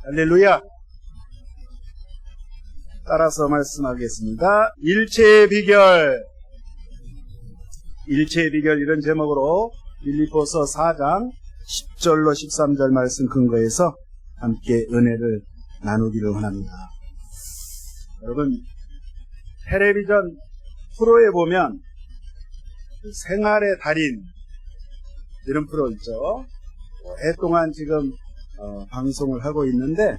할렐루야. 따라서 말씀하겠습니다. 일체의 비결 이런 제목으로 빌립보서 4장 10절로 13절 말씀 근거해서 함께 은혜를 나누기를 원합니다. 여러분, 텔레비전 프로에 보면 생활의 달인 이런 프로 있죠. 해 동안 지금 방송을 하고 있는데,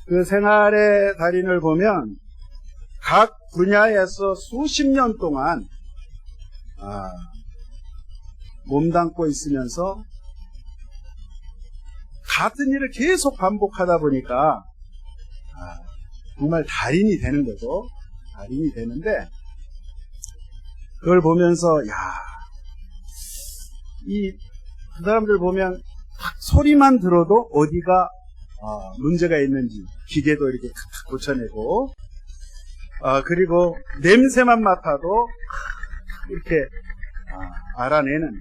그 생활의 달인을 보면 각 분야에서 수십 년 동안 몸담고 있으면서 같은 일을 계속 반복하다 보니까 정말 달인이 되는 거죠. 달인이 되는데, 그걸 보면서 그 사람들 보면 소리만 들어도 어디가 문제가 있는지 기계도 이렇게 고쳐내고, 그리고 냄새만 맡아도 이렇게 알아내는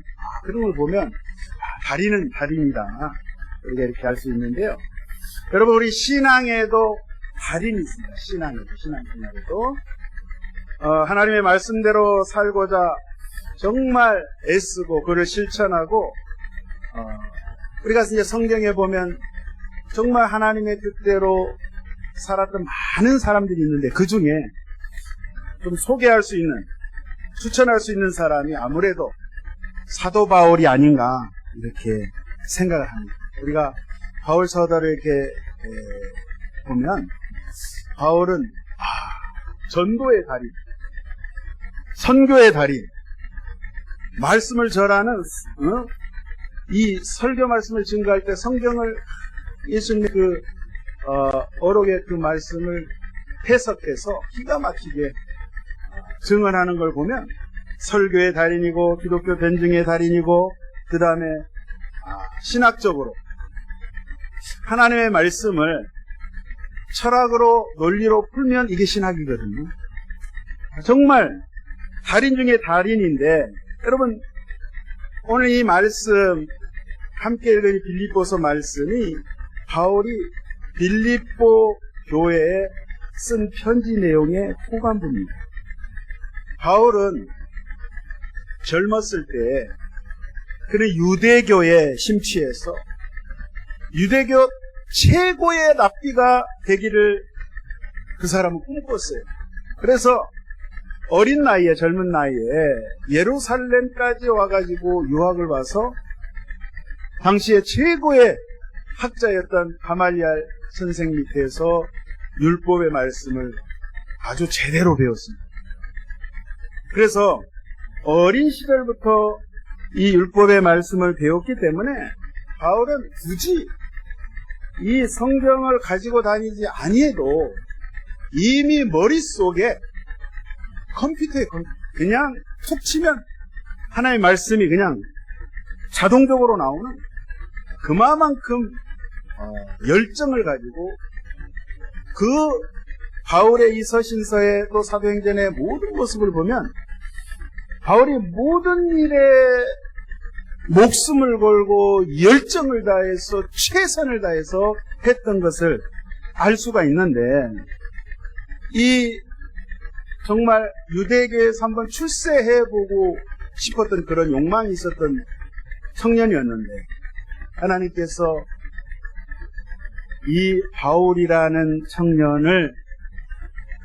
그런 걸 보면 달인은 달인이다, 우리가 이렇게 알 수 있는데요. 여러분, 우리 신앙에도 달인이 있습니다. 신앙에도 하나님의 말씀대로 살고자 정말 애쓰고 그를 실천하고, 우리가 이제 성경에 보면 정말 하나님의 뜻대로 살았던 많은 사람들이 있는데, 그 중에 좀 소개할 수 있는, 추천할 수 있는 사람이 아무래도 사도 바울이 아닌가 이렇게 생각을 합니다. 우리가 바울 서더를 이렇게 보면 바울은 전도의 달인, 선교의 달인, 말씀을 전하는 이 설교 말씀을 증거할 때 성경을 예수님의 어록의 그 말씀을 해석해서 기가 막히게 증언하는 걸 보면 설교의 달인이고 기독교 변증의 달인이고, 그 다음에 신학적으로 하나님의 말씀을 철학으로 논리로 풀면 이게 신학이거든요. 정말 달인 중에 달인인데, 여러분, 오늘 이 말씀 함께 읽은 빌립보서 말씀이 바울이 빌립보 교회에 쓴 편지 내용의 후반부입니다. 바울은 젊었을 때 그는 유대교에 심취해서 유대교 최고의 랍비가 되기를 그 사람은 꿈꿨어요. 그래서 어린 나이에, 젊은 나이에 예루살렘까지 와가지고 유학을 와서 당시에 최고의 학자였던 가말리알 선생 밑에서 율법의 말씀을 아주 제대로 배웠습니다. 그래서 어린 시절부터 이 율법의 말씀을 배웠기 때문에 바울은 굳이 이 성경을 가지고 다니지 아니해도 이미 머릿속에 컴퓨터에 그냥 툭 치면 하나님의 말씀이 그냥 자동적으로 나오는, 그만큼 열정을 가지고 그 바울의 이 서신서의 또 사도행전의 모든 모습을 보면 바울이 모든 일에 목숨을 걸고 열정을 다해서 최선을 다해서 했던 것을 알 수가 있는데, 이 정말 유대교에서 한번 출세해보고 싶었던 그런 욕망이 있었던 청년이었는데, 하나님께서 이 바울이라는 청년을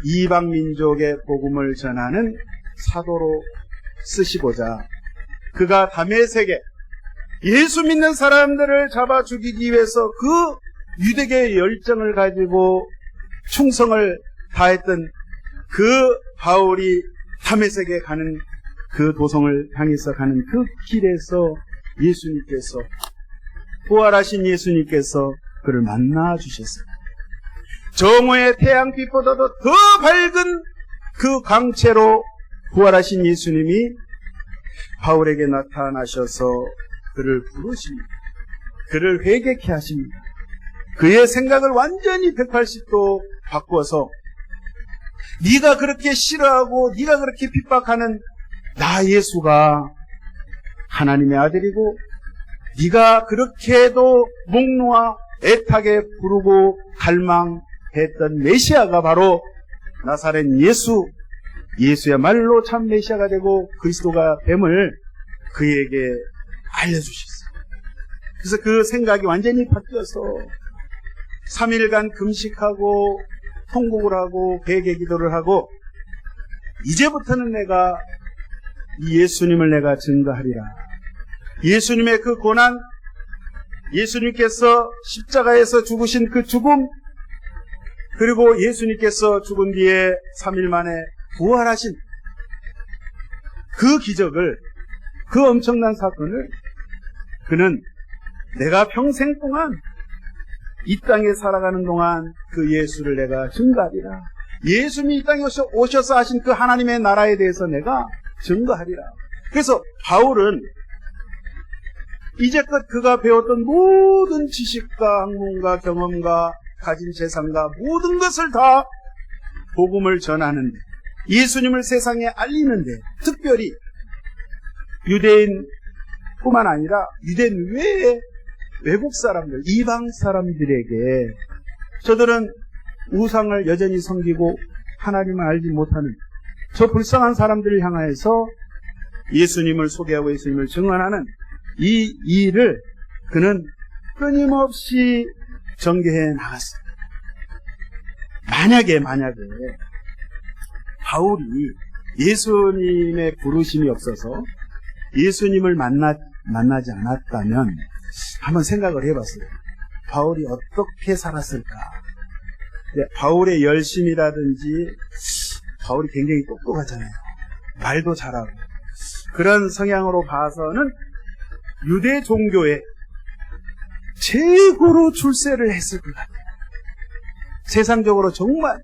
이방 민족의 복음을 전하는 사도로 쓰시고자 그가 다메섹에 예수 믿는 사람들을 잡아 죽이기 위해서 그 유대교의 열정을 가지고 충성을 다했던 그 바울이 다메섹에 가는 그 도성을 향해서 가는 그 길에서 예수님께서, 부활하신 예수님께서 그를 만나 주셨어요. 정오의 태양빛보다도 더 밝은 그 광채로 부활하신 예수님이 바울에게 나타나셔서 그를 부르십니다. 그를 회개케 하십니다. 그의 생각을 완전히 180도 바꿔서 네가 그렇게 싫어하고 네가 그렇게 핍박하는 나 예수가 하나님의 아들이고 네가 그렇게도 목 놓아 애타게 부르고 갈망했던 메시아가 바로 나사렛 예수야말로 참 메시아가 되고 그리스도가 됨을 그에게 알려주셨어요. 그래서 그 생각이 완전히 바뀌어서 3일간 금식하고 통곡을 하고 회개 기도를 하고 이제부터는 내가 이 예수님을 내가 증거하리라. 예수님의 그 고난, 예수님께서 십자가에서 죽으신 그 죽음, 그리고 예수님께서 죽은 뒤에 3일 만에 부활하신 그 기적을, 그 엄청난 사건을 그는 내가 평생 동안 이 땅에 살아가는 동안 그 예수를 내가 증거하리라. 예수님이 이 땅에 오셔서 하신 그 하나님의 나라에 대해서 내가 증거하리라. 그래서 바울은 이제껏 그가 배웠던 모든 지식과 학문과 경험과 가진 재산과 모든 것을 다 복음을 전하는데, 예수님을 세상에 알리는데, 특별히 유대인뿐만 아니라 유대인 외에 외국 사람들, 이방 사람들에게, 저들은 우상을 여전히 섬기고 하나님을 알지 못하는 저 불쌍한 사람들을 향하여서 예수님을 소개하고 예수님을 증언하는 이 일을 그는 끊임없이 전개해 나갔어요. 만약에 바울이 예수님의 부르심이 없어서 예수님을 만나지 않았다면 한번 생각을 해봤어요. 바울이 어떻게 살았을까? 바울의 열심이라든지, 바울이 굉장히 똑똑하잖아요. 말도 잘하고. 그런 성향으로 봐서는 유대 종교에 최고로 출세를 했을 것 같아요. 세상적으로 정말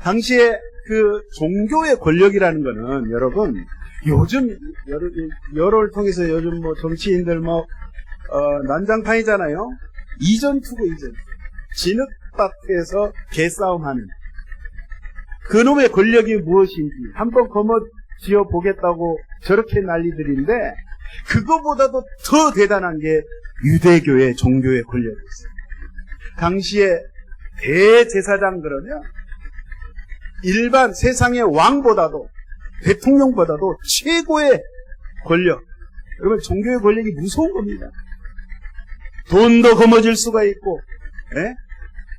당시에 그 종교의 권력이라는 거는, 여러분, 요즘 여론을 통해서 요즘 뭐 정치인들 난장판이잖아요. 이전 투고 이전. 진흙밭에서 개싸움하는 그놈의 권력이 무엇인지 한번 거머쥐어 보겠다고 저렇게 난리들인데, 그거보다도 더 대단한 게 유대교의 종교의 권력이었어요. 당시에 대제사장 그러면 일반 세상의 왕보다도, 대통령보다도 최고의 권력. 여러분, 종교의 권력이 무서운 겁니다. 돈도 거머쥘 수가 있고,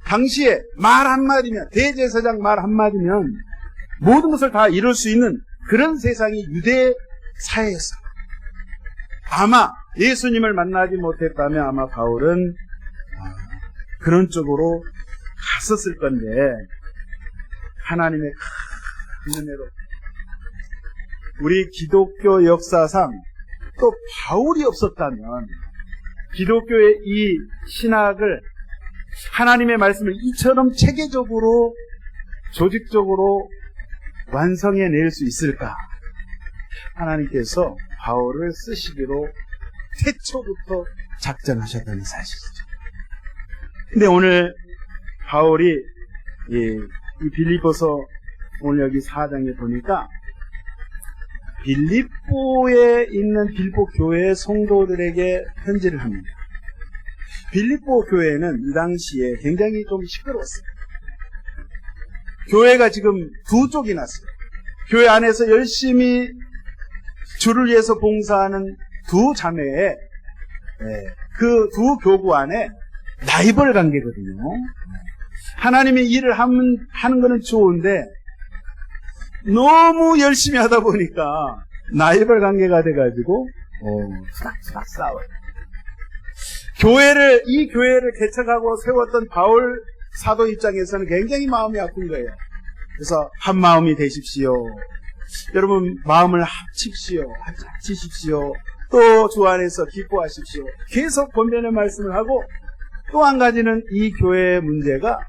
당시에 말 한마디면, 대제사장 말 한마디면 모든 것을 다 이룰 수 있는 그런 세상이 유대 사회였어요. 아마 예수님을 만나지 못했다면 아마 바울은 그런 쪽으로 갔었을 건데, 하나님의 큰 은혜로 우리 기독교 역사상 또 바울이 없었다면 기독교의 이 신학을, 하나님의 말씀을 이처럼 체계적으로 조직적으로 완성해낼 수 있을까? 하나님께서 바울을 쓰시기로 태초부터 작정하셨다는 사실이죠. 근데 오늘 바울이 이 빌립보서, 오늘 여기 4장에 보니까 빌립보에 있는 빌립보 교회의 성도들에게 편지를 합니다. 빌립보 교회는 이 당시에 굉장히 좀 시끄러웠어요. 교회가 지금 두 쪽이 났어요. 교회 안에서 열심히 주를 위해서 봉사하는 두 자매의 그 두 교구 안에 라이벌 관계거든요. 하나님의 일을 하는 거는 좋은데 너무 열심히 하다 보니까 라이벌 관계가 돼가지고 수닥수닥 싸워요. 이 교회를 개척하고 세웠던 바울 사도 입장에서는 굉장히 마음이 아픈 거예요. 그래서 한 마음이 되십시오. 여러분, 마음을 합치십시오. 또 주 안에서 기뻐하십시오. 계속 권면의 말씀을 하고, 또 한 가지는 이 교회의 문제가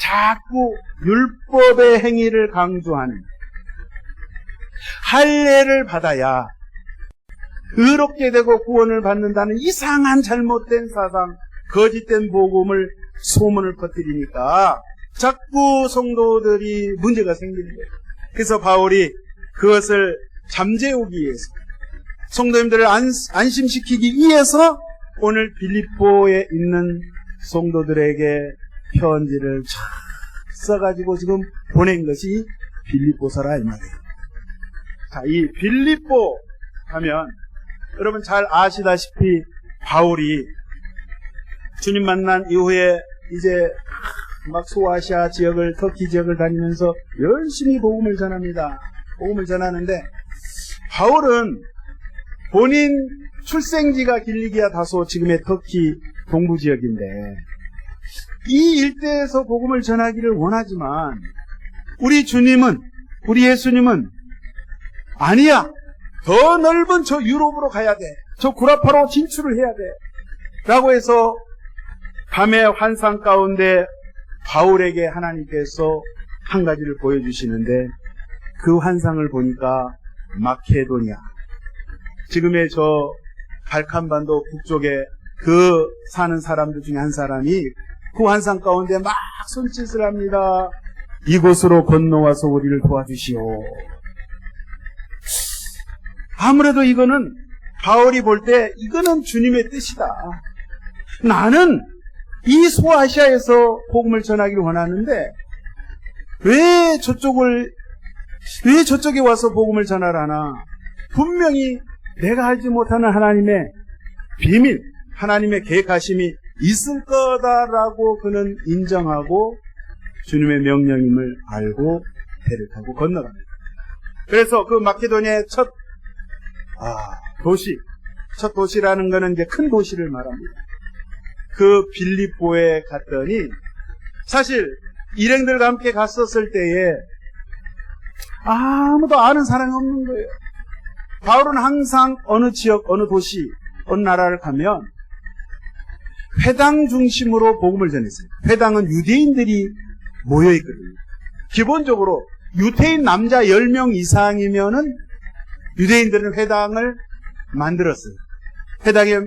자꾸 율법의 행위를 강조하는, 할례를 받아야 의롭게 되고 구원을 받는다는 이상한 잘못된 사상, 거짓된 복음을, 소문을 퍼뜨리니까 자꾸 성도들이 문제가 생기는 거예요. 그래서 바울이 그것을 잠재우기 위해서, 성도님들을 안심시키기 위해서 오늘 빌립보에 있는 성도들에게 편지를 쫙 써가지고 지금 보낸 것이 빌립보서라 이 말이에요. 자, 이 빌립보 하면 여러분 잘 아시다시피 바울이 주님 만난 이후에 이제 막 소아시아 지역을, 터키 지역을 다니면서 열심히 복음을 전합니다. 복음을 전하는데 바울은 본인 출생지가 길리기아 다소 지금의 터키 동부 지역인데 이 일대에서 복음을 전하기를 원하지만 우리 주님은, 우리 예수님은 아니야, 더 넓은 저 유럽으로 가야 돼, 저 구라파로 진출을 해야 돼 라고 해서 밤의 환상 가운데 바울에게 하나님께서 한 가지를 보여주시는데 그 환상을 보니까 마케도니아, 지금의 저 발칸반도 북쪽에 그 사는 사람들 중에 한 사람이 그 환상 가운데 막 손짓을 합니다. 이곳으로 건너와서 우리를 도와주시오. 아무래도 이거는 바울이 볼 때 이거는 주님의 뜻이다. 나는 이 소아시아에서 복음을 전하기를 원하는데 왜 저쪽에 와서 복음을 전하라나? 분명히 내가 알지 못하는 하나님의 비밀, 하나님의 계획하심이 있을 거다라고 그는 인정하고 주님의 명령임을 알고 배를 타고 건너갑니다. 그래서 그 마케도니아의 첫 도시라는 거는 이제 큰 도시를 말합니다. 그 빌립보에 갔더니 사실 일행들과 함께 갔었을 때에 아무도 아는 사람이 없는 거예요. 바울은 항상 어느 지역, 어느 도시, 어느 나라를 가면 회당 중심으로 복음을 전했어요. 회당은 유대인들이 모여있거든요. 기본적으로 유대인 남자 10명 이상이면은 유대인들은 회당을 만들었어요. 회당에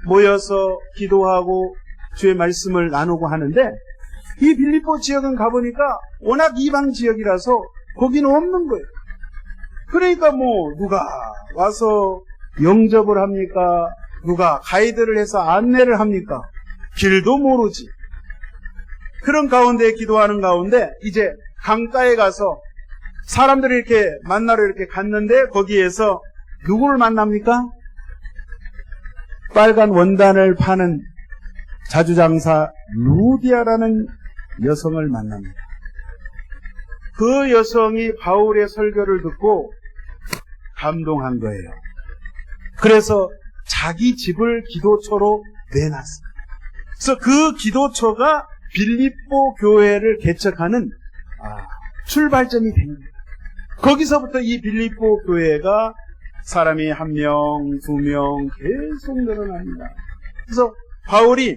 모여서 기도하고 주의 말씀을 나누고 하는데 이 빌립보 지역은 가보니까 워낙 이방 지역이라서 거기는 없는 거예요. 그러니까 누가 와서 영접을 합니까? 누가 가이드를 해서 안내를 합니까? 길도 모르지. 그런 가운데 기도하는 가운데 이제 강가에 가서 사람들이 이렇게 만나러 이렇게 갔는데 거기에서 누구를 만납니까? 빨간 원단을 파는 자주장사 루디아라는 여성을 만납니다. 그 여성이 바울의 설교를 듣고 감동한 거예요. 그래서 자기 집을 기도처로 내놨습니다. 그래서 그 기도처가 빌립보 교회를 개척하는 출발점이 된 거예요. 거기서부터 이 빌립보 교회가 사람이 1명, 2명 계속 늘어납니다. 그래서 바울이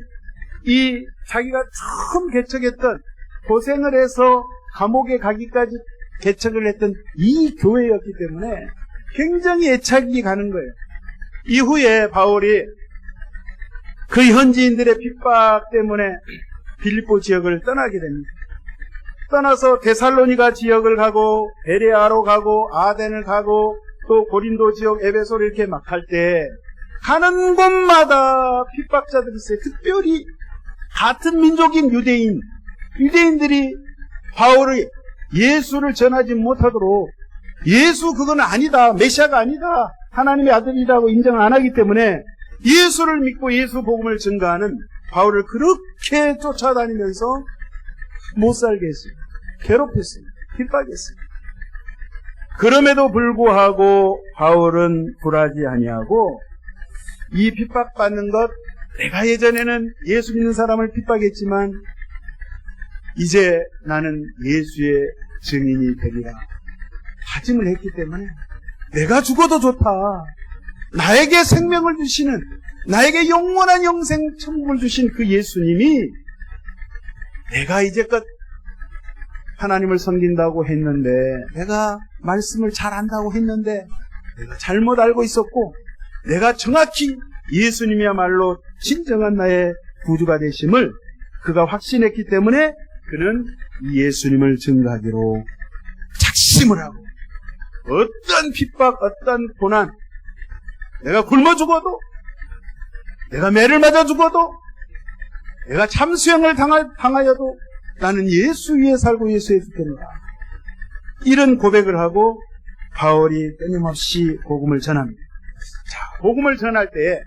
이 자기가 처음 개척했던, 고생을 해서 감옥에 가기까지 개척을 했던 이 교회였기 때문에 굉장히 애착이 가는 거예요. 이후에 바울이 그 현지인들의 핍박 때문에 빌립보 지역을 떠나게 됩니다. 떠나서 데살로니가 지역을 가고 베레아로 가고 아덴을 가고 또 고린도 지역 에베소를 이렇게 막 갈 때 가는 곳마다 핍박자들이 있어요. 특별히 같은 민족인 유대인들이 바울이 예수를 전하지 못하도록, 예수 그건 아니다, 메시아가 아니다, 하나님의 아들이라고 인정을 안 하기 때문에 예수를 믿고 예수 복음을 전가하는 바울을 그렇게 쫓아다니면서 못 살게 했어요. 괴롭혔어요. 핍박했어요. 그럼에도 불구하고 바울은 굴하지 아니하고 이 핍박받는 것, 내가 예전에는 예수 믿는 사람을 핍박했지만 이제 나는 예수의 증인이 되리라 다짐을 했기 때문에 내가 죽어도 좋다. 나에게 생명을 주시는, 나에게 영원한 영생 천국을 주신 그 예수님이, 내가 이제껏 하나님을 섬긴다고 했는데, 내가 말씀을 잘 안다고 했는데 내가 잘못 알고 있었고, 내가 정확히 예수님이야말로 진정한 나의 구주가 되심을 그가 확신했기 때문에 그는 이 예수님을 증거하기로 작심을 하고, 어떤 핍박, 어떤 고난, 내가 굶어 죽어도, 내가 매를 맞아 죽어도, 내가 참수형을 당하여도 나는 예수 위에 살고 예수에 죽겠노라. 이런 고백을 하고 바울이 끊임없이 복음을 전합니다. 자, 복음을 전할 때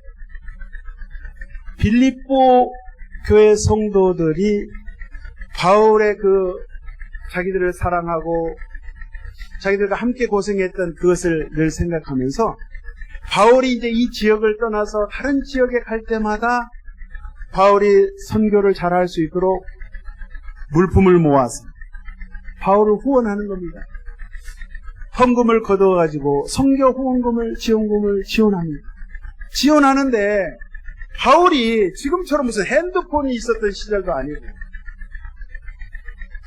빌립보 교회 성도들이 바울의 그 자기들을 사랑하고 자기들과 함께 고생했던 그것을 늘 생각하면서 바울이 이제 이 지역을 떠나서 다른 지역에 갈 때마다 바울이 선교를 잘할 수 있도록 물품을 모아서 바울을 후원하는 겁니다. 헌금을 거두어가지고 선교 후원금을, 지원금을 지원합니다. 지원하는데 바울이 지금처럼 무슨 핸드폰이 있었던 시절도 아니고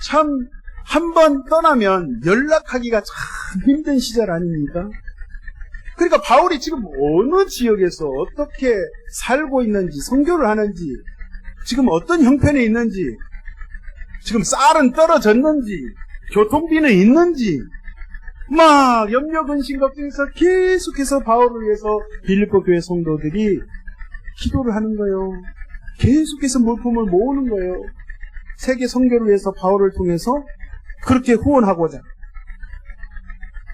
참 한 번 떠나면 연락하기가 참 힘든 시절 아닙니까? 그러니까 바울이 지금 어느 지역에서 어떻게 살고 있는지, 선교를 하는지, 지금 어떤 형편에 있는지, 지금 쌀은 떨어졌는지, 교통비는 있는지, 막 염려, 근심, 걱정해서 계속해서 바울을 위해서 빌립보 교회 성도들이 기도를 하는 거예요. 계속해서 물품을 모으는 거예요. 세계 선교를 위해서 바울을 통해서 그렇게 후원하고자.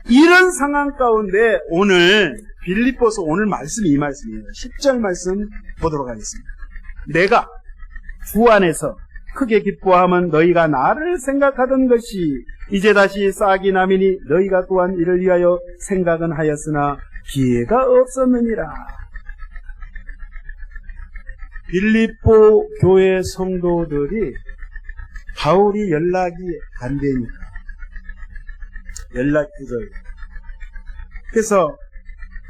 이런 상황 가운데 오늘 빌립보서 오늘 말씀이 이 말씀이에요. 10절 말씀 보도록 하겠습니다. 내가 주 안에서 크게 기뻐함은 너희가 나를 생각하던 것이 이제 다시 싹이 나미니 너희가 또한 이를 위하여 생각은 하였으나 기회가 없었느니라. 빌립보 교회 성도들이 바울이 연락이 안 되니까 연락 두절. 그래서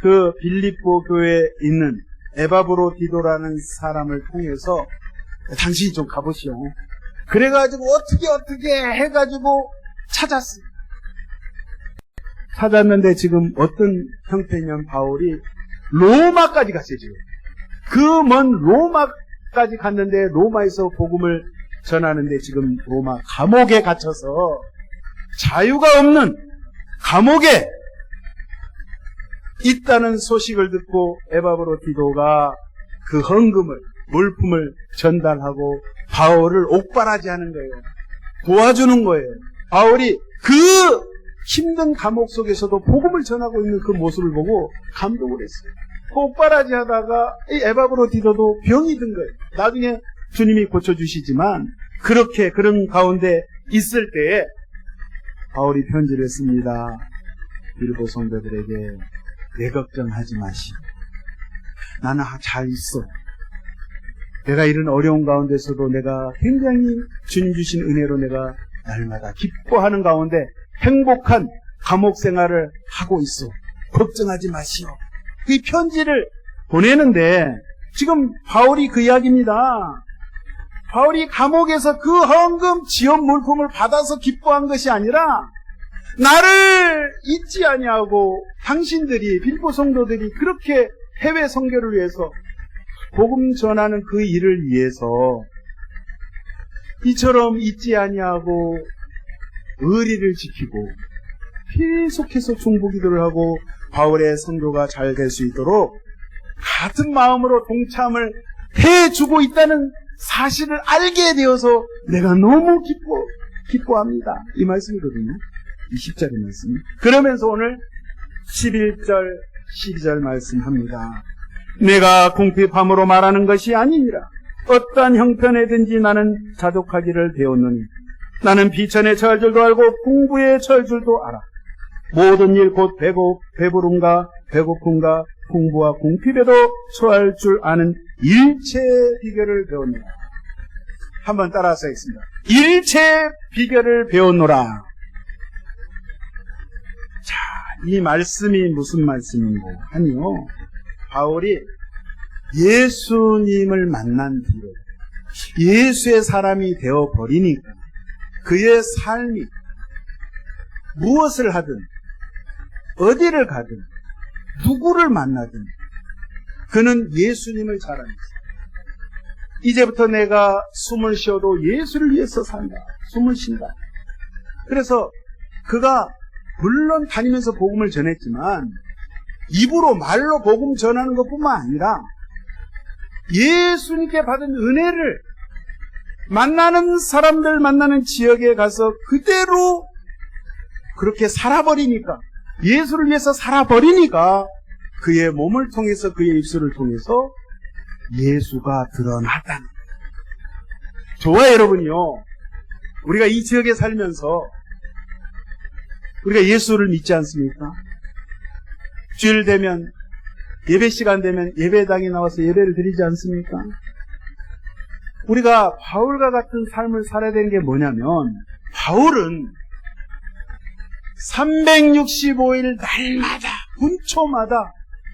그 빌립보 교회에 있는 에바브로디도라는 사람을 통해서 당신이 좀 가보시오. 그래가지고 어떻게 해가지고 찾았어요. 찾았는데 지금 어떤 형태냐면 바울이 로마까지 갔어요. 지금 그 먼 로마까지 갔는데 로마에서 복음을 전하는데 지금 로마 감옥에 갇혀서 자유가 없는 감옥에 있다는 소식을 듣고 에바브로디도가 그 헌금을, 물품을 전달하고 바울을 옥바라지하는 거예요. 도와주는 거예요. 바울이 그 힘든 감옥 속에서도 복음을 전하고 있는 그 모습을 보고 감동을 했어요. 옥바라지 하다가 이 에바브로디도도 병이 든 거예요. 나중에 주님이 고쳐주시지만 그렇게 그런 가운데 있을 때에 바울이 편지를 씁니다. 빌립보 성도들에게 내 걱정하지 마시오. 나는 잘 있어. 내가 이런 어려운 가운데서도 내가 굉장히 주님 주신 은혜로 내가 날마다 기뻐하는 가운데 행복한 감옥 생활을 하고 있어. 걱정하지 마시오. 그 편지를 보내는데 지금 바울이 그 이야기입니다. 바울이 감옥에서 그 헌금 지원 물품을 받아서 기뻐한 것이 아니라 나를 잊지 아니하고 당신들이 빌립보 성도들이 그렇게 해외 선교를 위해서 복음 전하는 그 일을 위해서 이처럼 잊지 아니하고 의리를 지키고 계속해서 중보기도를 하고 바울의 선교가 잘 될 수 있도록 같은 마음으로 동참을 해주고 있다는 사실을 알게 되어서 내가 너무 기뻐합니다. 이 말씀이거든요. 이 10절의 말씀. 그러면서 오늘 11절, 12절 말씀합니다. 내가 궁핍함으로 말하는 것이 아니니라. 어떠한 형편에든지 나는 자족하기를 배웠느니 나는 비천에 처할 줄도 알고 풍부에 처할 줄도 알아. 모든 일 곧 배부름과 배고픔과 풍부와 궁핍에도 처할 줄 아는 일체의 비결을 배웠노라. 한번 따라서 하겠습니다. 일체의 비결을 배웠노라. 자, 이 말씀이 무슨 말씀인고 하니요. 바울이 예수님을 만난 뒤로 예수의 사람이 되어버리니까 그의 삶이 무엇을 하든 어디를 가든 누구를 만나든 그는 예수님을 잘 압니다. 이제부터 내가 숨을 쉬어도 예수를 위해서 산다. 숨을 쉰다. 그래서 그가 물론 다니면서 복음을 전했지만 입으로 말로 복음 전하는 것뿐만 아니라 예수님께 받은 은혜를 만나는 사람들 만나는 지역에 가서 그대로 그렇게 살아버리니까, 예수를 위해서 살아버리니까 그의 몸을 통해서, 그의 입술을 통해서 예수가 드러났다는 거예요. 저와 여러분이요, 우리가 이 지역에 살면서 우리가 예수를 믿지 않습니까? 주일 되면, 예배 시간 되면 예배당에 나와서 예배를 드리지 않습니까? 우리가 바울과 같은 삶을 살아야 되는 게 뭐냐면, 바울은 365일 날마다, 분초마다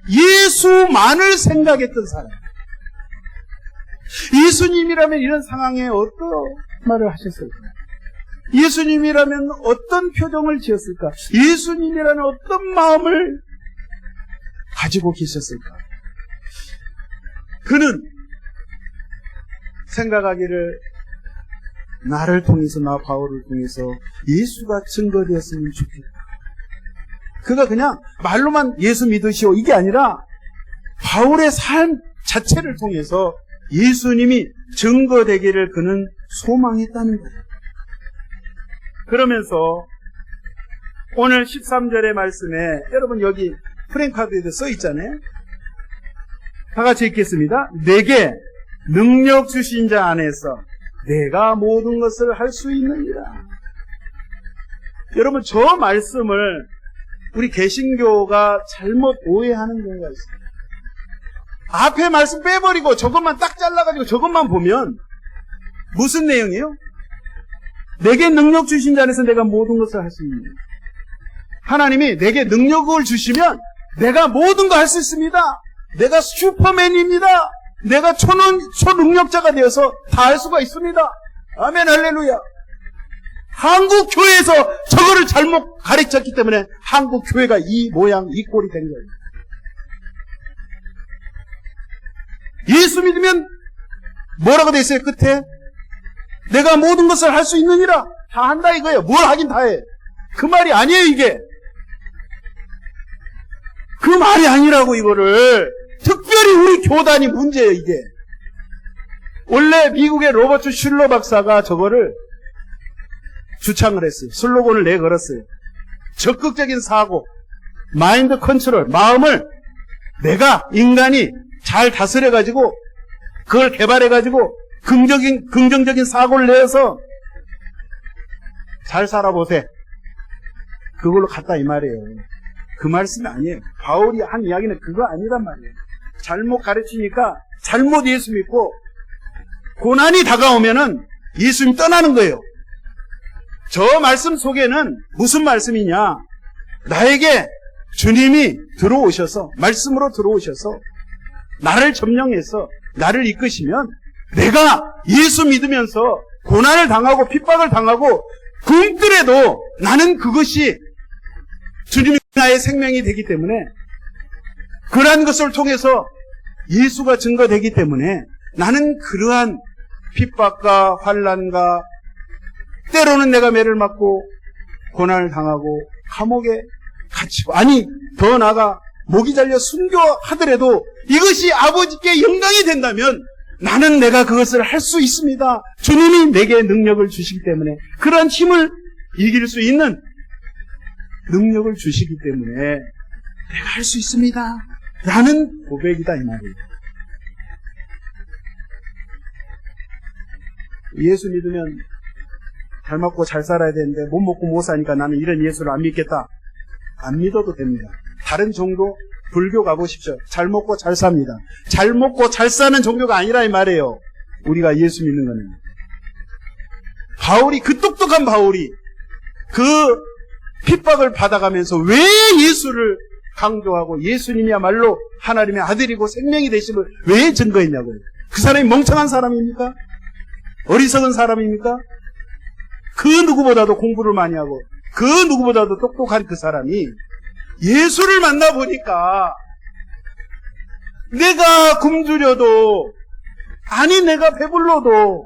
예수만을 생각했던 사람. 예수님이라면 이런 상황에 어떤 말을 하셨을까? 예수님이라면 어떤 표정을 지었을까? 예수님이라는 어떤 마음을 가지고 계셨을까? 그는 생각하기를, 나를 통해서, 나 바울을 통해서 예수가 증거되었으면 좋겠다. 그가 그냥 말로만 예수 믿으시오 이게 아니라 바울의 삶 자체를 통해서 예수님이 증거되기를 그는 소망했다는 거예요. 그러면서 오늘 13절의 말씀에, 여러분 여기 프랭카드에도 써 있잖아요. 다 같이 읽겠습니다. 내게 능력 주신 자 안에서 내가 모든 것을 할 수 있느니라. 여러분, 저 말씀을 우리 개신교가 잘못 오해하는 경우가 있어요. 앞에 말씀 빼버리고 저것만 딱 잘라가지고 저것만 보면 무슨 내용이에요? 내게 능력 주신 자 안에서 내가 모든 것을 할 수 있느니라. 하나님이 내게 능력을 주시면 내가 모든 거 할 수 있습니다. 내가 슈퍼맨입니다. 내가 초능력자가 되어서 다 할 수가 있습니다. 아멘, 할렐루야. 한국 교회에서 저거를 잘못 가르쳤기 때문에 한국 교회가 이 모양, 이 꼴이 된 거예요. 예수 믿으면 뭐라고 돼 있어요, 끝에? 내가 모든 것을 할 수 있느니라. 다 한다 이거예요. 뭘 하긴 다 해. 그 말이 아니에요, 이게. 그 말이 아니라고, 이거를. 특별히 우리 교단이 문제예요, 이게. 원래 미국의 로버트 슐러 박사가 저거를 주창을 했어요. 슬로건을 내걸었어요. 적극적인 사고, 마인드 컨트롤, 마음을 내가, 인간이 잘 다스려가지고, 그걸 개발해가지고, 긍정적인 사고를 내어서 잘 살아보세. 그걸로 갔다 이 말이에요. 그 말씀이 아니에요. 바울이 한 이야기는 그거 아니란 말이에요. 잘못 가르치니까 잘못 예수 믿고 고난이 다가오면은 예수님 떠나는 거예요. 저 말씀 속에는 무슨 말씀이냐? 나에게 주님이 들어오셔서, 말씀으로 들어오셔서 나를 점령해서 나를 이끄시면 내가 예수 믿으면서 고난을 당하고 핍박을 당하고 굶더라도 나는 그것이 주님이 나의 생명이 되기 때문에, 그러한 것을 통해서 예수가 증거되기 때문에 나는 그러한 핍박과 환난과 때로는 내가 매를 맞고 고난을 당하고 감옥에 갇히고, 아니 더 나아가 목이 잘려 순교하더라도 이것이 아버지께 영광이 된다면 나는 내가 그것을 할 수 있습니다. 주님이 내게 능력을 주시기 때문에, 그러한 힘을 이길 수 있는 능력을 주시기 때문에 내가 할 수 있습니다 라는 고백이다 이 말이에요. 예수 믿으면 잘 먹고 잘 살아야 되는데 못 먹고 못 사니까 나는 이런 예수를 안 믿겠다. 안 믿어도 됩니다. 다른 종교, 불교 가보십시오. 잘 먹고 잘 삽니다. 잘 먹고 잘 사는 종교가 아니라 이 말이에요. 우리가 예수 믿는 거는. 바울이, 그 똑똑한 바울이 그 핍박을 받아가면서 왜 예수를 강조하고 예수님이야말로 하나님의 아들이고 생명이 되심을 왜 증거했냐고요. 그 사람이 멍청한 사람입니까? 어리석은 사람입니까? 그 누구보다도 공부를 많이 하고 그 누구보다도 똑똑한 그 사람이 예수를 만나보니까 내가 굶주려도, 아니 내가 배불러도,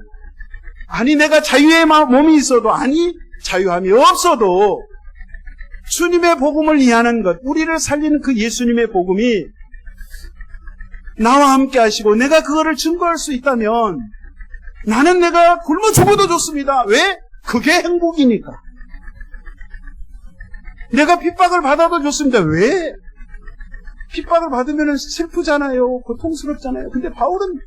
아니 내가 자유의 몸이 있어도, 아니 자유함이 없어도 주님의 복음을 이해하는 것, 우리를 살리는 그 예수님의 복음이 나와 함께 하시고 내가 그거를 증거할 수 있다면 나는 내가 굶어 죽어도 좋습니다. 왜? 그게 행복이니까. 내가 핍박을 받아도 좋습니다. 왜? 핍박을 받으면 슬프잖아요. 고통스럽잖아요. 근데 바울은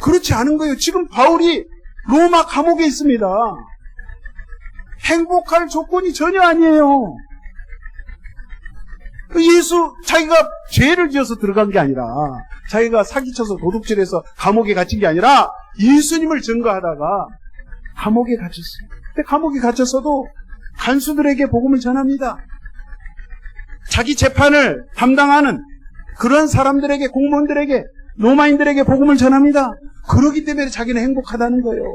그렇지 않은 거예요. 지금 바울이 로마 감옥에 있습니다. 행복할 조건이 전혀 아니에요. 자기가 죄를 지어서 들어간 게 아니라, 자기가 사기쳐서 도둑질해서 감옥에 갇힌 게 아니라 예수님을 증거하다가 감옥에 갇혔어요. 근데 감옥에 갇혔어도 간수들에게 복음을 전합니다. 자기 재판을 담당하는 그런 사람들에게, 공무원들에게, 로마인들에게 복음을 전합니다. 그러기 때문에 자기는 행복하다는 거예요.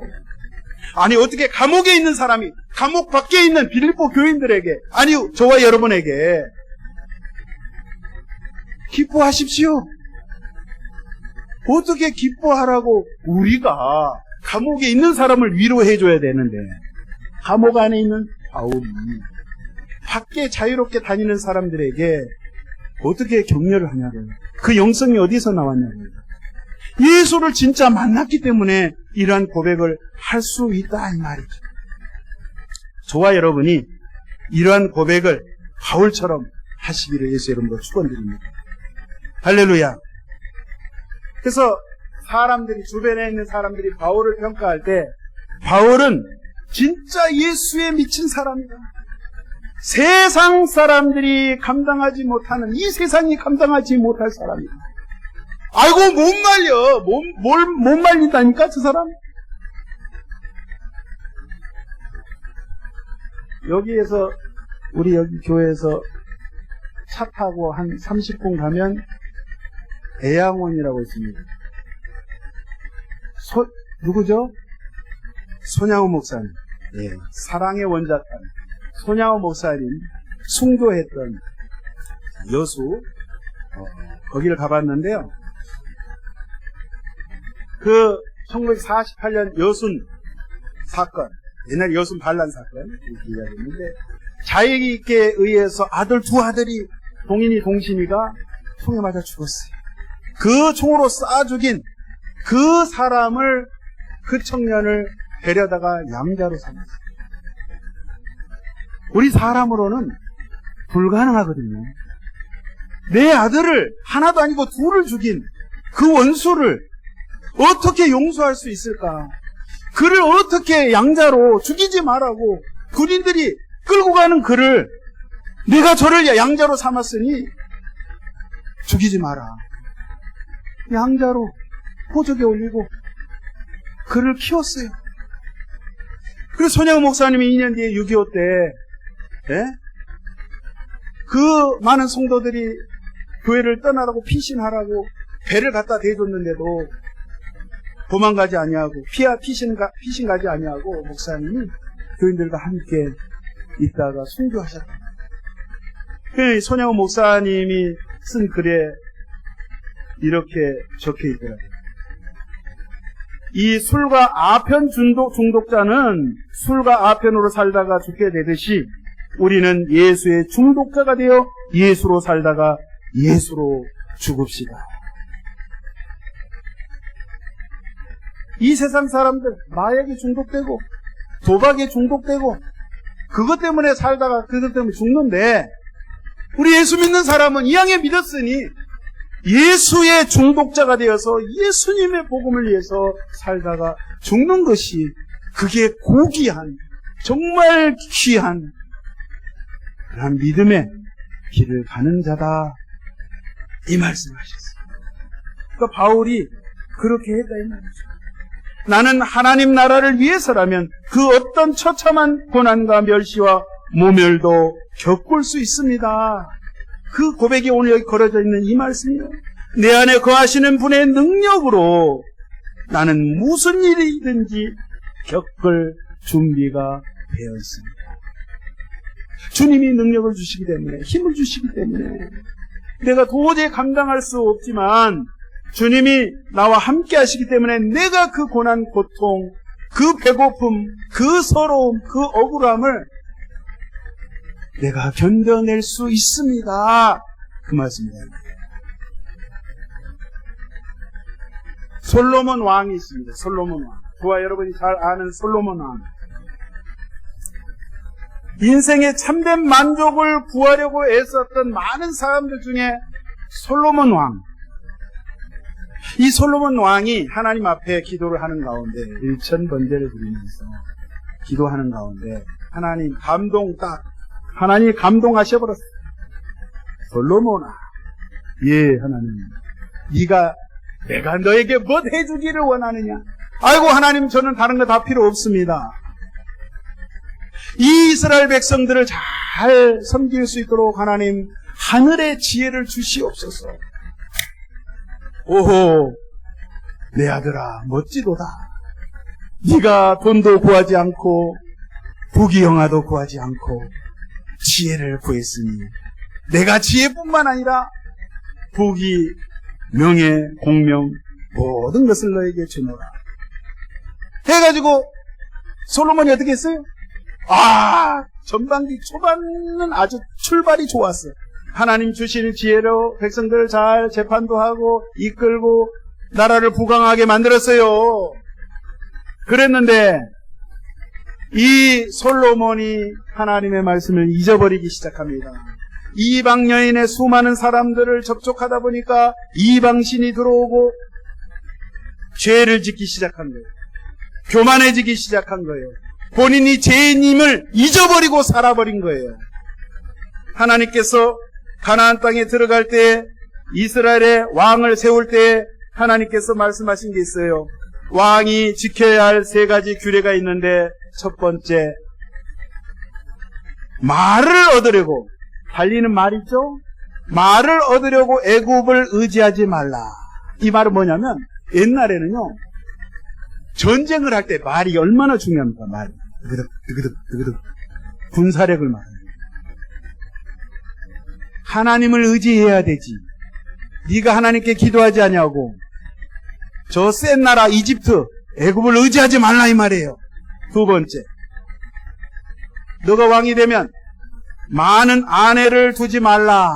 아니, 어떻게 감옥에 있는 사람이 감옥 밖에 있는 빌립보 교인들에게, 아니 저와 여러분에게 기뻐하십시오. 어떻게 기뻐하라고, 우리가 감옥에 있는 사람을 위로해줘야 되는데, 감옥 안에 있는 바울이 밖에 자유롭게 다니는 사람들에게 어떻게 격려를 하냐고요. 그 영성이 어디서 나왔냐고요. 예수를 진짜 만났기 때문에 이러한 고백을 할 수 있다, 이 말이죠. 저와 여러분이 이러한 고백을 바울처럼 하시기를 예수 이름으로 축원드립니다. 할렐루야. 그래서 사람들이, 주변에 있는 사람들이 바울을 평가할 때, 바울은 진짜 예수에 미친 사람이다. 세상 사람들이 감당하지 못하는, 이 세상이 감당하지 못할 사람이다. 아이고, 못 말려. 못 말린다니까, 저 사람? 여기에서, 우리 여기 교회에서 차 타고 한 30분 가면 애양원이라고 있습니다. 누구죠? 손양호 목사님. 예, 사랑의 원작가 손양호 목사님 숭교했던 여수, 거기를 가봤는데요. 그 1948년 여순 사건, 옛날 여순 반란 사건 이야기했는데, 자에게 의해서 두 아들이, 동인이 동심이가 총에 맞아 죽었어요. 그 총으로 쏴 죽인 그 사람을, 그 청년을 데려다가 양자로 삼았어요. 우리 사람으로는 불가능하거든요. 내 아들을 하나도 아니고 둘을 죽인 그 원수를 어떻게 용서할 수 있을까? 그를 어떻게 양자로 죽이지 말라고 군인들이 끌고 가는 그를, 내가 저를 양자로 삼았으니 죽이지 마라. 양자로 포적에 올리고 그를 키웠어요. 그래서 손양호 목사님이 2년 뒤에 6.25 때, 그 많은 성도들이 교회를 떠나라고 피신하라고 배를 갖다 대줬는데도 도망가지 아니하고, 피신 가지 아니하고 목사님이 교인들과 함께 있다가 순교하셨다. 손양호 목사님이 쓴 글에 이렇게 적혀 있더라고요. 이 술과 아편 중독자는 술과 아편으로 살다가 죽게 되듯이 우리는 예수의 중독자가 되어 예수로 살다가 예수로 죽읍시다. 이 세상 사람들 마약에 중독되고 도박에 중독되고 그것 때문에 살다가 그것 때문에 죽는데, 우리 예수 믿는 사람은 이왕에 믿었으니 예수의 중독자가 되어서 예수님의 복음을 위해서 살다가 죽는 것이, 그게 고귀한, 정말 귀한 그런 믿음의 길을 가는 자다, 이 말씀하셨어요. 그러니까 바울이 그렇게 했다 이 말이죠. 나는 하나님 나라를 위해서라면 그 어떤 처참한 고난과 멸시와 모멸도 겪을 수 있습니다. 그 고백이 오늘 여기 걸어져 있는 이 말씀이에요. 내 안에 거하시는 분의 능력으로 나는 무슨 일이든지 겪을 준비가 되어 있습니다. 주님이 능력을 주시기 때문에, 힘을 주시기 때문에 내가 도저히 감당할 수 없지만 주님이 나와 함께 하시기 때문에 내가 그 고난, 고통, 그 배고픔, 그 서러움, 그 억울함을 내가 견뎌낼 수 있습니다. 그 말씀입니다. 솔로몬 왕이 있습니다. 솔로몬 왕. 저와 여러분이 잘 아는 솔로몬 왕. 인생의 참된 만족을 구하려고 애썼던 많은 사람들 중에 솔로몬 왕. 이 솔로몬 왕이 하나님 앞에 기도를 하는 가운데 일천번제를 드리면서 기도하는 가운데 하나님 하나님 감동하셔버렸어요. 솔로몬아, 예 하나님, 내가 너에게 뭐 해주기를 원하느냐? 아이고 하나님, 저는 다른 거 다 필요 없습니다. 이 이스라엘 백성들을 잘 섬길 수 있도록 하나님 하늘의 지혜를 주시옵소서. 오호, 내 아들아 멋지도다. 네가 돈도 구하지 않고 부귀영화도 구하지 않고 지혜를 구했으니 내가 지혜뿐만 아니라 부귀, 명예, 공명 모든 것을 너에게 주노라 해가지고 솔로몬이 어떻게 했어요? 전반기 초반은 아주 출발이 좋았어요. 하나님 주신 지혜로 백성들을 잘 재판도 하고 이끌고 나라를 부강하게 만들었어요. 그랬는데 이 솔로몬이 하나님의 말씀을 잊어버리기 시작합니다. 이방 여인의 수많은 사람들을 접촉하다 보니까 이방신이 들어오고 죄를 짓기 시작한 거예요. 교만해지기 시작한 거예요. 본인이 죄인임을 잊어버리고 살아버린 거예요. 하나님께서 가나안 땅에 들어갈 때 이스라엘의 왕을 세울 때 하나님께서 말씀하신 게 있어요. 왕이 지켜야 할 3가지 규례가 있는데, 첫 번째, 말을 얻으려고, 달리는 말 있죠? 말을 얻으려고 애굽을 의지하지 말라. 이 말은 뭐냐면 옛날에는요, 전쟁을 할 때 말이 얼마나 중요합니까? 말이 드그득 군사력을 말하는 거예요. 하나님을 의지해야 되지. 네가 하나님께 기도하지 않냐고. 저 센 나라 이집트, 애굽을 의지하지 말라 이 말이에요. 두 번째, 너가 왕이 되면 많은 아내를 두지 말라.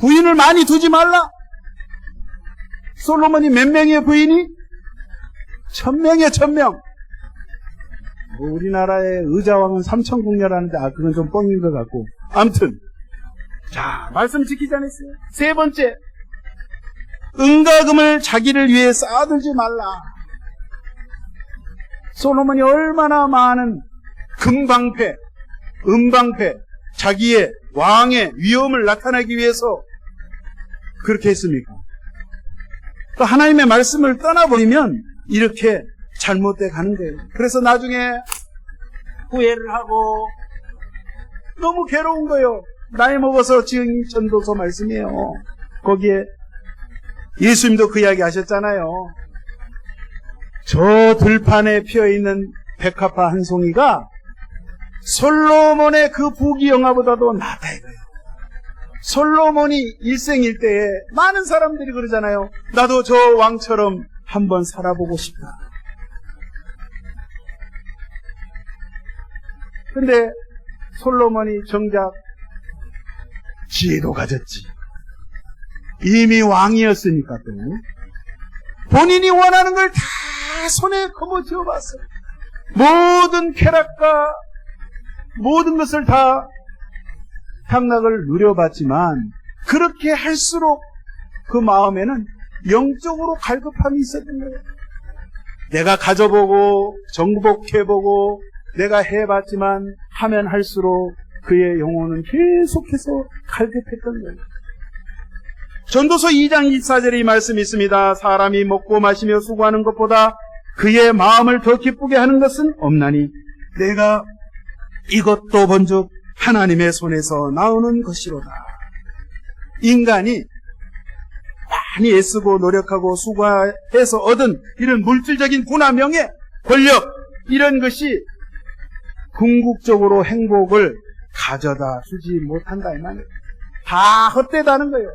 부인을 많이 두지 말라. 솔로몬이 몇 명의 부인이? 1000명이야, 1000명. 우리나라의 의자왕은 3000궁녀라는데, 그건 좀 뻥인 것 같고. 아무튼, 자, 말씀 지키지 않았어요? 세 번째, 은가금을 자기를 위해 쌓아두지 말라. 솔로몬이 얼마나 많은 금방패, 은방패, 자기의 왕의 위엄을 나타내기 위해서 그렇게 했습니까? 또 하나님의 말씀을 떠나버리면 이렇게 잘못돼 가는 거예요. 그래서 나중에 후회를 하고 너무 괴로운 거예요. 나이 먹어서 지은 전도서 말씀이에요. 거기에 예수님도 그 이야기 하셨잖아요. 저 들판에 피어있는 백합화 한 송이가 솔로몬의 그 부귀영화보다도 낫다 이거예요. 솔로몬이 일생일대에 많은 사람들이 그러잖아요. 나도 저 왕처럼 한번 살아보고 싶다. 근데 솔로몬이 정작 지혜도 가졌지. 이미 왕이었으니까 또 본인이 원하는 걸 다 손에 거머쥐어 봤어요. 모든 쾌락과 모든 것을 다 향락을 누려봤지만 그렇게 할수록 그 마음에는 영적으로 갈급함이 있었던 거예요. 내가 가져보고 정복해보고 내가 해봤지만 하면 할수록 그의 영혼은 계속해서 갈급했던 거예요. 전도서 2장 24절에 이 말씀이 있습니다. 사람이 먹고 마시며 수고하는 것보다 그의 마음을 더 기쁘게 하는 것은 없나니 내가 이것도 본즉 하나님의 손에서 나오는 것이로다. 인간이 많이 애쓰고 노력하고 수고해서 얻은 이런 물질적인 부나 명예, 권력 이런 것이 궁극적으로 행복을 가져다 주지 못한다 이 말이에요. 다 헛되다는 거예요.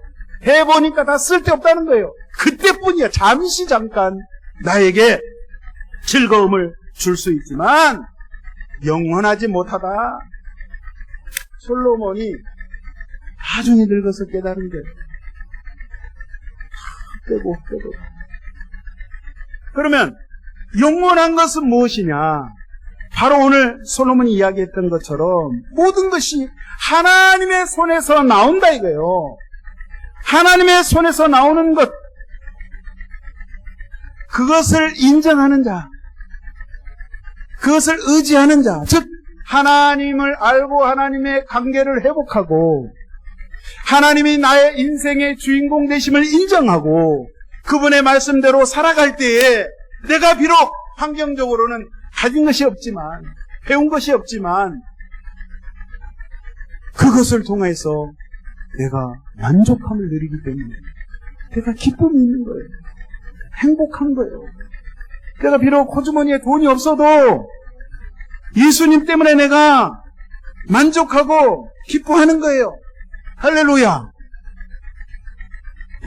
해보니까 다 쓸데없다는 거예요. 그때뿐이야. 잠시 잠깐 나에게 즐거움을 줄 수 있지만 영원하지 못하다. 솔로몬이 나중에 늙어서 깨달은 거예요. 빼고 그러면 영원한 것은 무엇이냐? 바로 오늘 솔로몬이 이야기했던 것처럼 모든 것이 하나님의 손에서 나온다 이거예요. 하나님의 손에서 나오는 것, 그것을 인정하는 자, 그것을 의지하는 자, 즉 하나님을 알고 하나님의 관계를 회복하고 하나님이 나의 인생의 주인공 되심을 인정하고 그분의 말씀대로 살아갈 때에 내가 비록 환경적으로는 가진 것이 없지만, 배운 것이 없지만 그것을 통해서 내가 만족함을 누리기 때문에 내가 기쁨이 있는 거예요. 행복한 거예요. 내가 비록 호주머니에 돈이 없어도 예수님 때문에 내가 만족하고 기뻐하는 거예요. 할렐루야.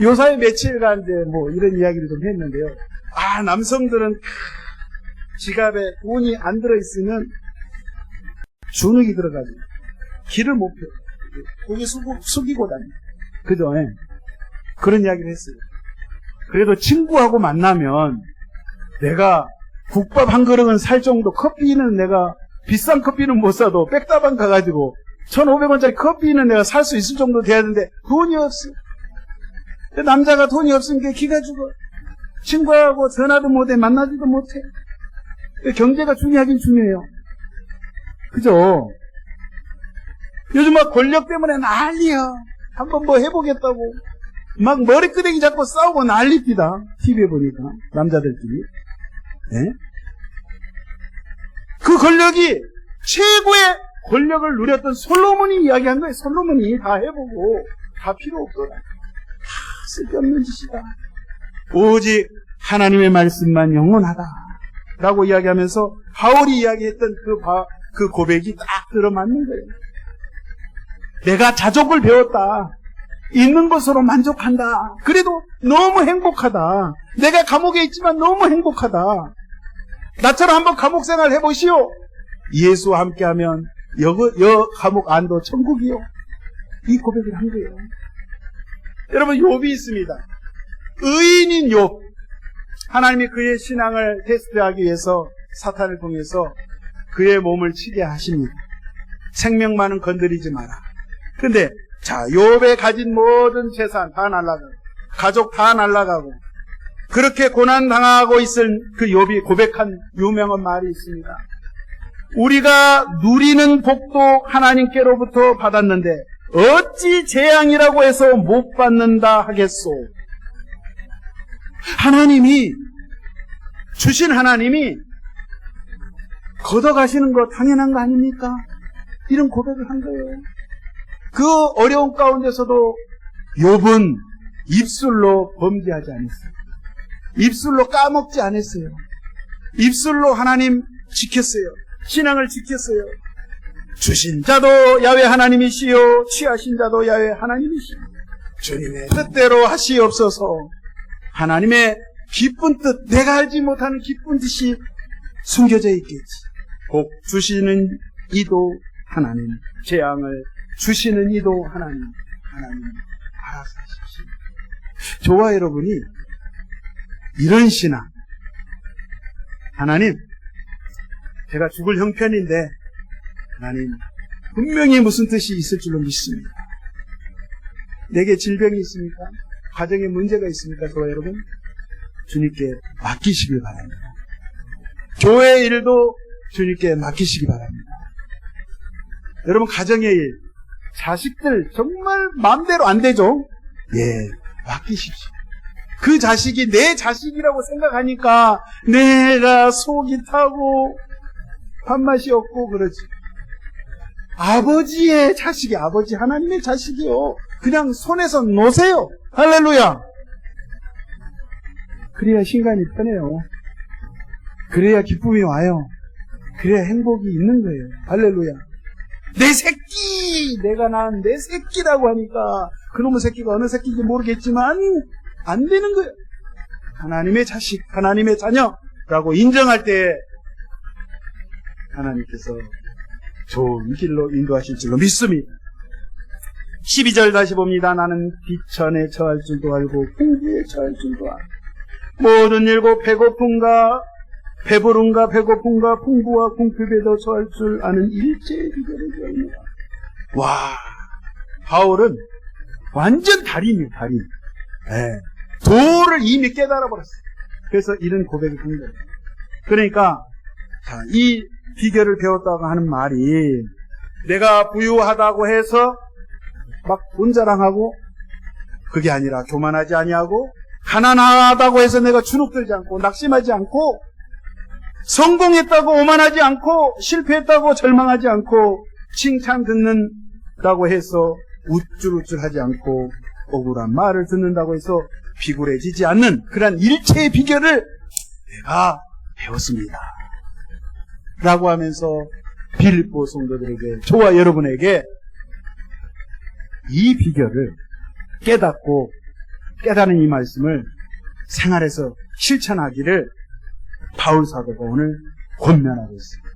요사이 며칠간 이제 뭐 이런 이야기를 좀 했는데요. 남성들은 지갑에 돈이 안 들어있으면 주눅이 들어가지고 길을 못 펴. 고개 숙이고 다녀. 그죠? 예. 그런 이야기를 했어요. 그래도 친구하고 만나면 내가 국밥 한 그릇은 살 정도, 커피는 내가 비싼 커피는 못 사도 백다방 가가지고 1,500원짜리 커피는 내가 살 수 있을 정도 돼야 되는데 돈이 없어. 남자가 돈이 없으니까 기가 죽어. 친구하고 전화도 못해, 만나지도 못해. 경제가 중요하긴 중요해요. 그죠? 요즘 막 권력 때문에 난리야. 한번 뭐 해보겠다고 막 머리끄댕이 잡고 싸우고 난립니다. TV에 보니까 남자들끼리. 네? 그 권력이 최고의 권력을 누렸던 솔로몬이 이야기한 거예요. 솔로몬이 다 해보고 다 필요 없더라. 다 쓸데없는 짓이다. 오직 하나님의 말씀만 영원하다 라고 이야기하면서 바울이 이야기했던 그 고백이 딱 들어맞는 거예요. 내가 자족을 배웠다. 있는 것으로 만족한다. 그래도 너무 행복하다. 내가 감옥에 있지만 너무 행복하다. 나처럼 한번 감옥 생활 해보시오. 예수와 함께하면 여 감옥 안도 천국이요. 이 고백을 한 거예요. 여러분, 욥이 있습니다. 의인인 욥. 하나님이 그의 신앙을 테스트하기 위해서 사탄을 통해서 그의 몸을 치게 하십니다. 생명만은 건드리지 마라. 근데 자, 욥의 가진 모든 재산 다 날아가고 가족 다 날아가고 그렇게 고난당하고 있을 그 욥이 고백한 유명한 말이 있습니다. 우리가 누리는 복도 하나님께로부터 받았는데 어찌 재앙이라고 해서 못 받는다 하겠소. 하나님이 주신 하나님이 걷어가시는 거 당연한 거 아닙니까? 이런 고백을 한 거예요. 그 어려운 가운데서도 욥은 입술로 범죄하지 않았어요. 입술로 까먹지 않았어요. 입술로 하나님 지켰어요. 신앙을 지켰어요. 주신 자도 야훼 하나님이시요 취하신 자도 야훼 하나님이시요 주님의 뜻대로 하시옵소서. 하나님의 기쁜 뜻, 내가 알지 못하는 기쁜 뜻이 숨겨져 있겠지. 복 주시는 이도 하나님, 재앙을 주시는 이도 하나님 알아서 하십시오. 저와 여러분이 이런 신앙, 하나님, 제가 죽을 형편인데 하나님 분명히 무슨 뜻이 있을 줄로 믿습니다. 내게 질병이 있습니까? 가정에 문제가 있습니까? 저와 여러분, 주님께 맡기시길 바랍니다. 교회 일도 주님께 맡기시기 바랍니다. 여러분, 가정의 일, 자식들 정말 마음대로 안 되죠? 예, 맡기십시오. 그 자식이 내 자식이라고 생각하니까 내가 속이 타고 밥맛이 없고 그러지. 아버지의 자식이, 아버지 하나님의 자식이요. 그냥 손에서 놓으세요. 할렐루야. 그래야 신간이 편해요. 그래야 기쁨이 와요. 그래야 행복이 있는 거예요. 할렐루야. 내 새끼! 내가 낳은 내 새끼라고 하니까 그놈의 새끼가 어느 새끼인지 모르겠지만 안 되는 거예요. 하나님의 자식, 하나님의 자녀라고 인정할 때 하나님께서 좋은 길로 인도하실 줄로 믿습니다. 12절 다시 봅니다. 나는 비천에 처할 줄도 알고 풍부에 처할 줄도 알고 모든 일고 배고픈가 배부른가 배고픈가 풍부와 궁핍에 더 처할 줄 아는 일체의 비결을 배웁니다. 와, 바울은 완전 달인이에요, 달인. 네. 도를 이미 깨달아버렸어요. 그래서 이런 고백을 한 거예요. 그러니까 자, 이 비결을 배웠다고 하는 말이 내가 부유하다고 해서 막 돈 자랑하고 그게 아니라 교만하지 아니하고 가난하다고 해서 내가 주눅들지 않고 낙심하지 않고 성공했다고 오만하지 않고 실패했다고 절망하지 않고 칭찬 듣는다고 해서 우쭐우쭐하지 않고 억울한 말을 듣는다고 해서 비굴해지지 않는 그런 일체의 비결을 내가 배웠습니다. 라고 하면서 빌립보 성도들에게, 저와 여러분에게 이 비결을 깨닫고 깨달은 이 말씀을 생활에서 실천하기를 바울 사도가 오늘 권면하고 있습니다.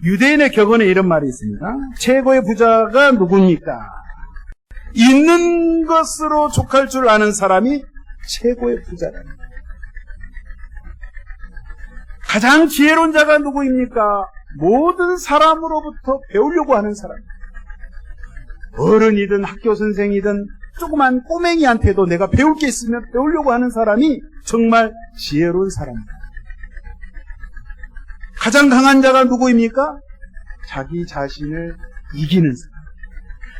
유대인의 격언에 이런 말이 있습니다. 최고의 부자가 누굽니까? 있는 것으로 족할 줄 아는 사람이 최고의 부자랍니다. 가장 지혜로운 자가 누구입니까? 모든 사람으로부터 배우려고 하는 사람. 어른이든 학교 선생이든 조그만 꼬맹이한테도 내가 배울 게 있으면 배우려고 하는 사람이 정말 지혜로운 사람입니다. 가장 강한 자가 누구입니까? 자기 자신을 이기는 사람.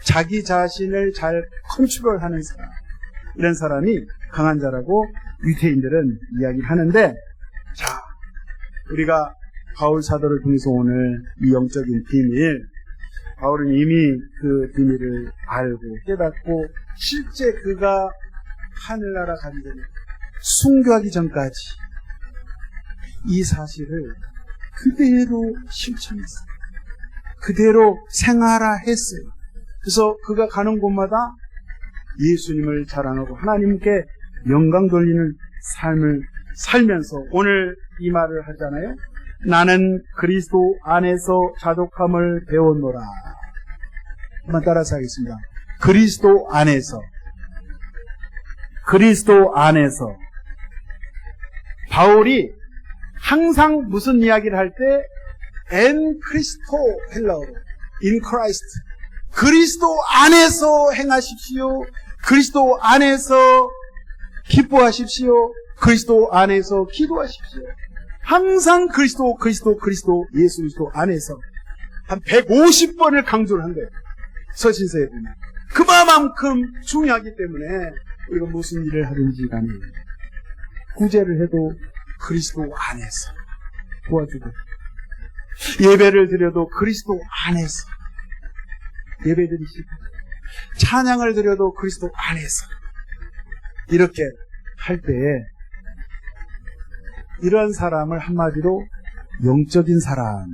자기 자신을 잘 컨트롤하는 사람. 이런 사람이 강한 자라고 유대인들은 이야기를 하는데, 자, 우리가 바울 사도를 통해서 오늘 이 영적인 비밀, 바울은 이미 그 비밀을 알고 깨닫고 실제 그가 하늘나라 가기 전에 순교하기 전까지 이 사실을 그대로 실천했어요. 그대로 생활화했어요. 그래서 그가 가는 곳마다 예수님을 자랑하고 하나님께 영광 돌리는 삶을 살면서 오늘 이 말을 하잖아요. 나는 그리스도 안에서 자족함을 배웠노라. 한번 따라서 하겠습니다. 그리스도 안에서. 그리스도 안에서. 바울이 항상 무슨 이야기를 할 때 엔 크리스토 헬라어로 in Christ. 그리스도 안에서 행하십시오. 그리스도 안에서 기뻐하십시오. 그리스도 안에서 기도하십시오. 항상 그리스도 예수 그리스도 안에서 한 150번을 강조를 한 거예요. 서신서에 보면. 그만큼 중요하기 때문에 우리가 무슨 일을 하든지 간에 구제를 해도 그리스도 안에서 도와주고, 예배를 드려도 그리스도 안에서 예배 드리시고, 찬양을 드려도 그리스도 안에서 이렇게 할 때에 이런 사람을 한마디로 영적인 사람,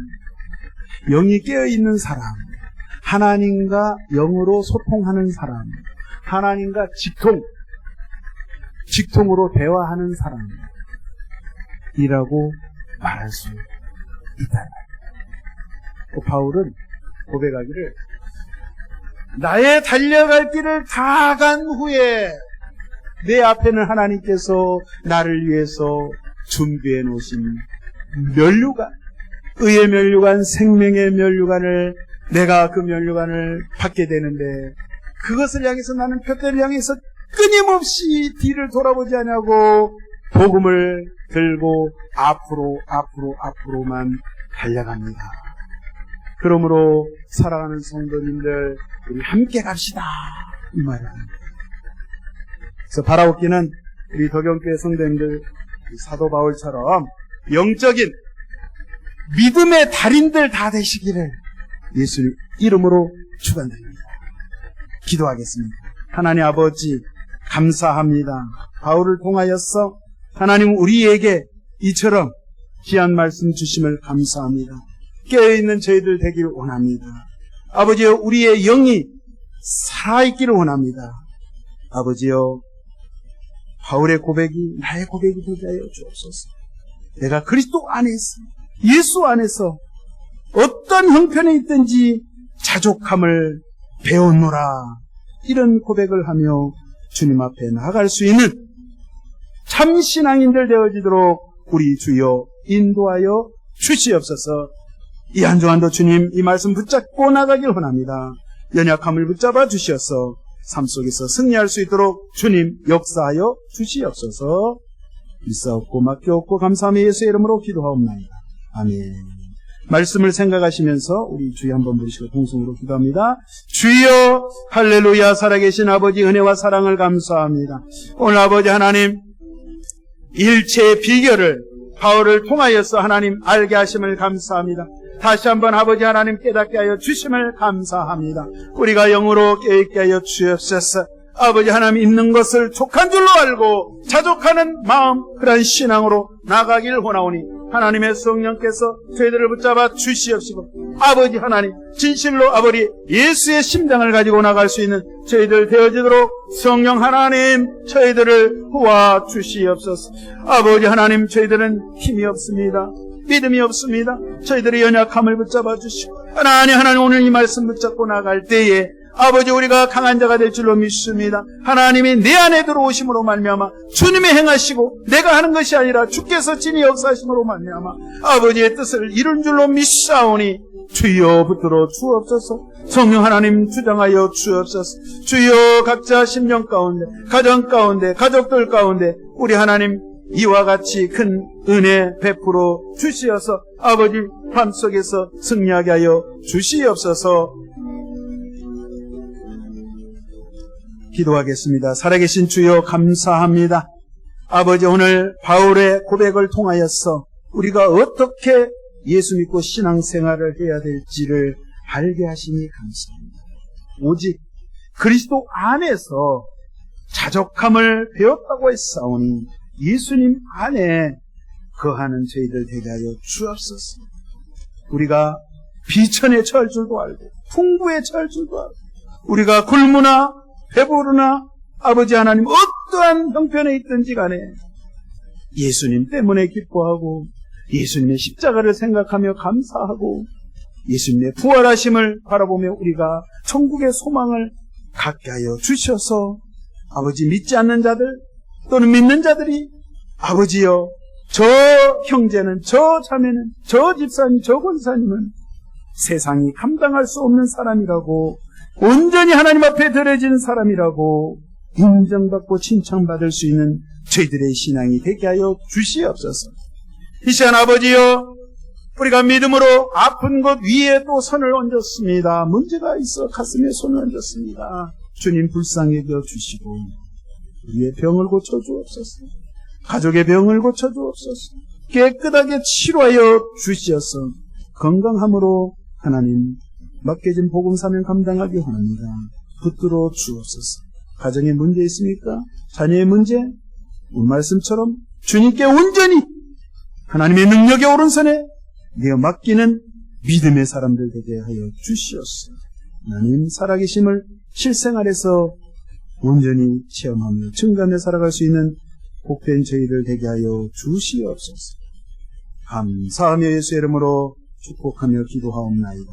영이 깨어있는 사람, 하나님과 영으로 소통하는 사람, 하나님과 직통으로 대화하는 사람이라고 말할 수 있다. 바울은 고백하기를 나의 달려갈 길을 다 간 후에 내 앞에는 하나님께서 나를 위해서 준비해 놓으신 면류관, 의의 면류관, 생명의 면류관을 내가 그 면류관을 받게 되는데 그것을 향해서 나는 표대를 향해서 끊임없이 뒤를 돌아보지 않냐고 복음을 들고 앞으로만 달려갑니다. 그러므로 사랑하는 성도님들, 우리 함께 갑시다, 이 말을 합니다. 그래서 바라옵기는 우리 덕영교회 성도님들 사도 바울처럼 영적인 믿음의 달인들 다 되시기를 예수 이름으로 축원드립니다. 기도하겠습니다. 하나님 아버지 감사합니다. 바울을 통하여서 하나님 우리에게 이처럼 귀한 말씀 주심을 감사합니다. 깨어있는 저희들 되기를 원합니다. 아버지여, 우리의 영이 살아있기를 원합니다. 아버지여, 바울의 고백이 나의 고백이 되게 하여 주옵소서. 내가 그리스도 안에서, 예수 안에서 어떤 형편에 있든지 자족함을 배웠노라, 이런 고백을 하며 주님 앞에 나아갈 수 있는 참신앙인들 되어지도록 우리 주여 인도하여 주시옵소서. 이 한 주간도 주님 이 말씀 붙잡고 나가길 원합니다. 연약함을 붙잡아 주시어서 삶 속에서 승리할 수 있도록 주님 역사하여 주시옵소서. 믿사옵고 맡겨옵고 감사하며 예수의 이름으로 기도하옵나이다. 아멘. 말씀을 생각하시면서 우리 주여 한번 부르시고 동성으로 기도합니다. 주여 할렐루야. 살아계신 아버지 은혜와 사랑을 감사합니다. 오늘 아버지 하나님 일체의 비결을 바울을 통하여서 하나님 알게 하심을 감사합니다. 다시 한번 아버지 하나님 깨닫게 하여 주심을 감사합니다. 우리가 영으로 깨닫게 하여 주옵소서. 아버지 하나님 있는 것을 족한 줄로 알고 자족하는 마음, 그런 신앙으로 나가기를 원하오니 하나님의 성령께서 저희들을 붙잡아 주시옵시고 아버지 하나님 진실로 아버지 예수의 심장을 가지고 나갈 수 있는 저희들 되어지도록 성령 하나님 저희들을 도와 주시옵소서. 아버지 하나님 저희들은 힘이 없습니다. 믿음이 없습니다. 저희들의 연약함을 붙잡아 주시고 하나님 오늘 이 말씀 붙잡고 나갈 때에 아버지 우리가 강한 자가 될 줄로 믿습니다. 하나님이 내 안에 들어오심으로 말미암아 주님의 행하시고 내가 하는 것이 아니라 주께서 진히 역사하심으로 말미암아 아버지의 뜻을 이룬 줄로 믿사오니 주여 붙들어 주옵소서. 성령 하나님 주장하여 주옵소서. 주여 각자 심령 가운데 가정 가운데 가족들 가운데 우리 하나님 이와 같이 큰 은혜 베풀어 주시어서 아버지 밤속에서 승리하게 하여 주시옵소서. 기도하겠습니다. 살아계신 주여 감사합니다. 아버지 오늘 바울의 고백을 통하여서 우리가 어떻게 예수 믿고 신앙생활을 해야 될지를 알게 하시니 감사합니다. 오직 그리스도 안에서 자족함을 배웠다고 했사오니 예수님 안에 거하는 저희들 되게 하여 주옵소서. 우리가 비천에 처할 줄도 알고 풍부에 처할 줄도 알고 우리가 굶으나 배부르나 아버지 하나님 어떠한 형편에 있든지 간에 예수님 때문에 기뻐하고 예수님의 십자가를 생각하며 감사하고 예수님의 부활하심을 바라보며 우리가 천국의 소망을 갖게 하여 주셔서 아버지 믿지 않는 자들 또는 믿는 자들이 아버지여 저 형제는 저 자매는 저 집사님 저 권사님은 세상이 감당할 수 없는 사람이라고 온전히 하나님 앞에 드려진 사람이라고 인정받고 칭찬받을 수 있는 저희들의 신앙이 되게 하여 주시옵소서. 이 시간 아버지여 우리가 믿음으로 아픈 것 위에 또 손을 얹었습니다. 문제가 있어 가슴에 손을 얹었습니다. 주님 불쌍히 여겨 주시고 우리의 병을 고쳐주옵소서. 가족의 병을 고쳐주옵소서. 깨끗하게 치료하여 주시어서 건강함으로 하나님 맡겨진 복음 사명 감당하기 원합니다. 붙들어 주옵소서. 가정에 문제 있습니까? 자녀의 문제? 오늘 말씀처럼 주님께 온전히 하나님의 능력의 오른손에 내어 맡기는 믿음의 사람들 되게 하여 주시옵소서. 하나님 살아계심을 실생활에서 온전히 체험하며 증가하며 살아갈 수 있는 복된 저희들 되게 하여 주시옵소서. 감사하며 예수의 이름으로 축복하며 기도하옵나이다.